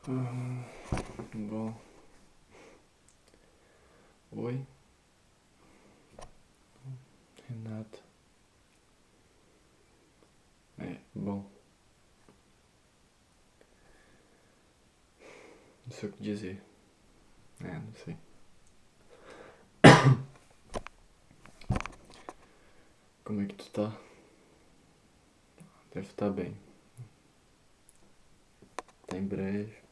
Hum, Bom, oi, Renata. Bom, não sei o que dizer. Não sei. Como é que tu tá? Deve estar bem. Tá em breve.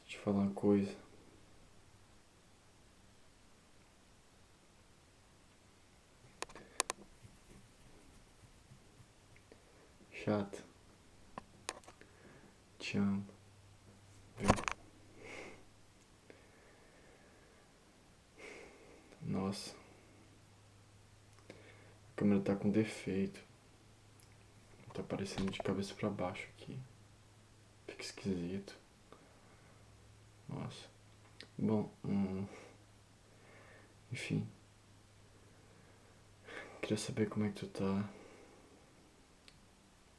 Deixa eu te falar uma coisa. Chata. Te amo. Viu? Nossa, a câmera tá com defeito. Tá aparecendo de cabeça pra baixo aqui. Fica esquisito. Nossa. Bom, enfim. Queria saber como é que tu tá.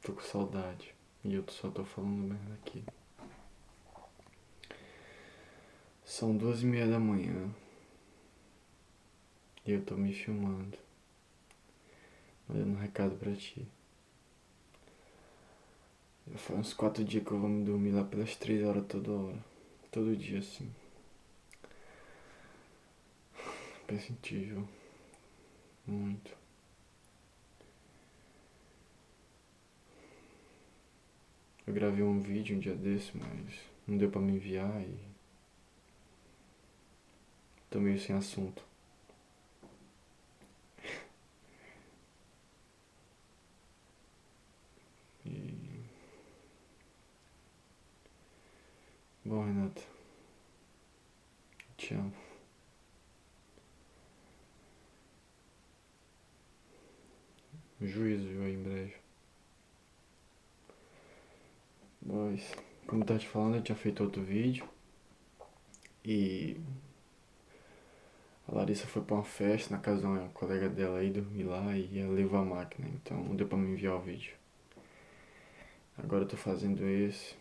Tô com saudade. E eu só tô falando merda aqui. São 2h30 da manhã. E eu tô me filmando. Mandando um recado pra ti. Já faz uns 4 dias que eu vou me dormir lá pelas 3 horas toda hora. Todo dia, assim. Penso em ti, viu? Muito. Eu gravei um vídeo um dia desse, mas não deu pra me enviar e tô meio sem assunto. E... Bom, Renata, te amo. Juízo, viu, aí em breve. Mas, como eu tava te falando, eu tinha feito outro vídeo e a Larissa foi pra uma festa na casa de uma colega dela aí, dormir lá e ela levou a máquina, então não deu pra me enviar o vídeo. Agora eu tô fazendo esse,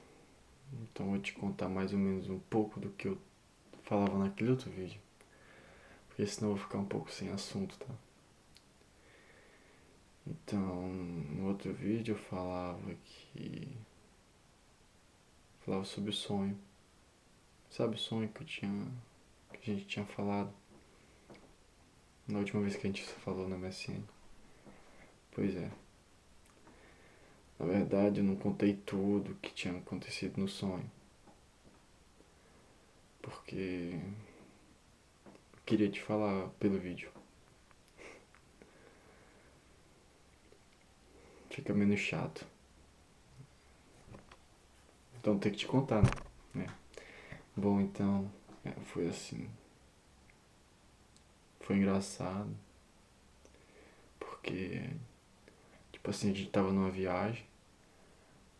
então vou te contar mais ou menos um pouco do que eu falava naquele outro vídeo. Porque senão eu vou ficar um pouco sem assunto, tá? Então, no outro vídeo eu falava sobre o sonho. Sabe o sonho que a gente tinha falado na última vez que a gente falou na MSN? Pois é. Na verdade, eu não contei tudo que tinha acontecido no sonho. Porque eu queria te falar pelo vídeo. Fica menos chato. Então tem que te contar, né? Bom, então, foi assim. Foi engraçado. Porque, tipo assim, a gente tava numa viagem.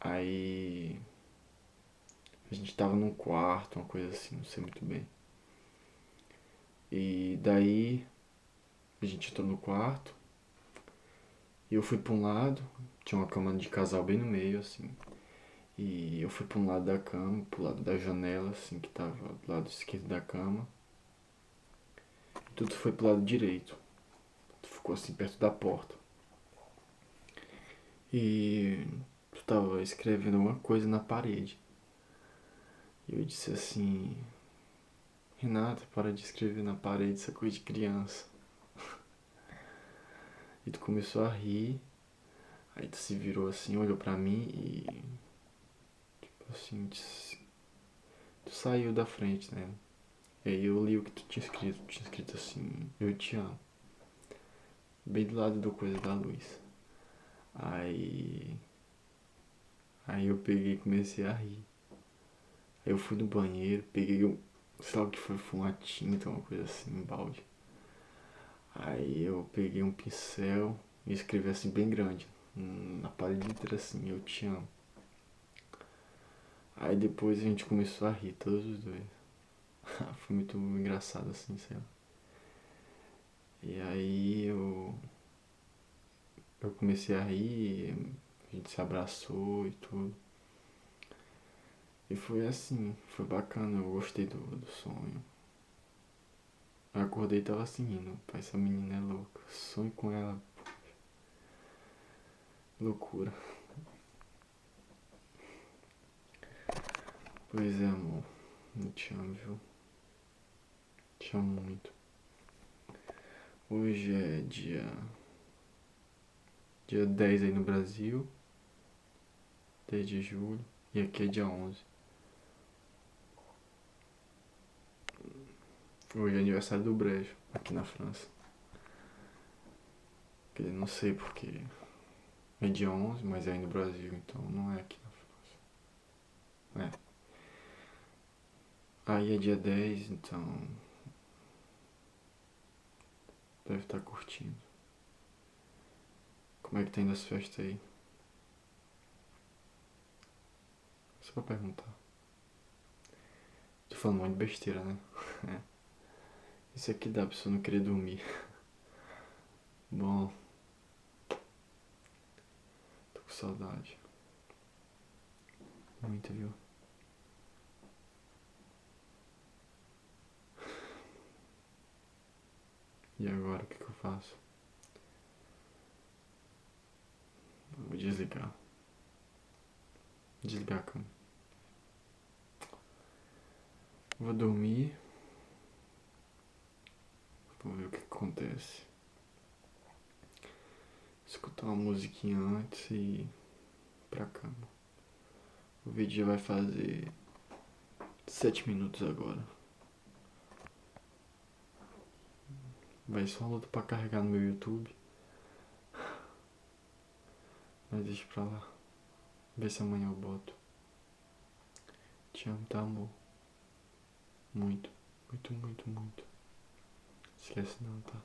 Aí a gente tava num quarto, uma coisa assim, não sei muito bem. E daí a gente entrou no quarto e eu fui pra um lado, tinha uma cama de casal bem no meio, assim. E eu fui pra um lado da cama, pro lado da janela, assim, que tava do lado esquerdo da cama. E tudo foi pro lado direito. Tu ficou assim perto da porta. E tu tava escrevendo alguma coisa na parede. E eu disse assim, Renata, para de escrever na parede, isso é coisa de criança. E tu começou a rir. Aí tu se virou assim, olhou pra mim e. Tipo assim, tu saiu da frente, né? E aí eu li o que tu tinha escrito. Tu tinha escrito assim, eu te amo. Bem do lado do coisa da luz. Aí. Aí eu peguei e comecei a rir. Aí eu fui no banheiro, peguei um. Sei lá o que foi uma tinta, uma coisa assim, um balde. Aí eu peguei um pincel e escrevi assim bem grande. Na parede inteira assim, eu te amo. Aí depois a gente começou a rir, todos os dois. Foi muito engraçado assim, sei lá. E aí eu comecei a rir, a gente se abraçou e tudo. E foi assim, foi bacana, eu gostei do sonho. Eu acordei e tava assim rindo, pai, essa menina é louca. Sonho com ela, loucura. Pois é, amor, eu te amo, viu? Te amo muito. Hoje é dia 10 aí no Brasil, 10 de julho, e aqui é dia 11. Hoje é aniversário do Brejo, aqui na França. Que não sei porque é dia 11, mas é aí no Brasil, então não é aqui na França. É. Aí é dia 10, então deve estar curtindo. Como é que tá indo as festas aí? Só pra perguntar. Tô falando um monte de besteira, né? Isso aqui dá pra você não querer dormir. Bom, tô com saudade. Muito, viu? E agora o que eu faço? Vou desligar. Desligar a câmera. Vou dormir. Vou ver o que acontece. Escutar uma musiquinha antes e ir pra cama. O vídeo já vai fazer 7 minutos agora. Vai só luta pra carregar no meu YouTube. Mas deixa pra lá. Vê se amanhã eu boto. Te amo, tá, amor? Muito. Muito, muito, muito. Esquece não, tá?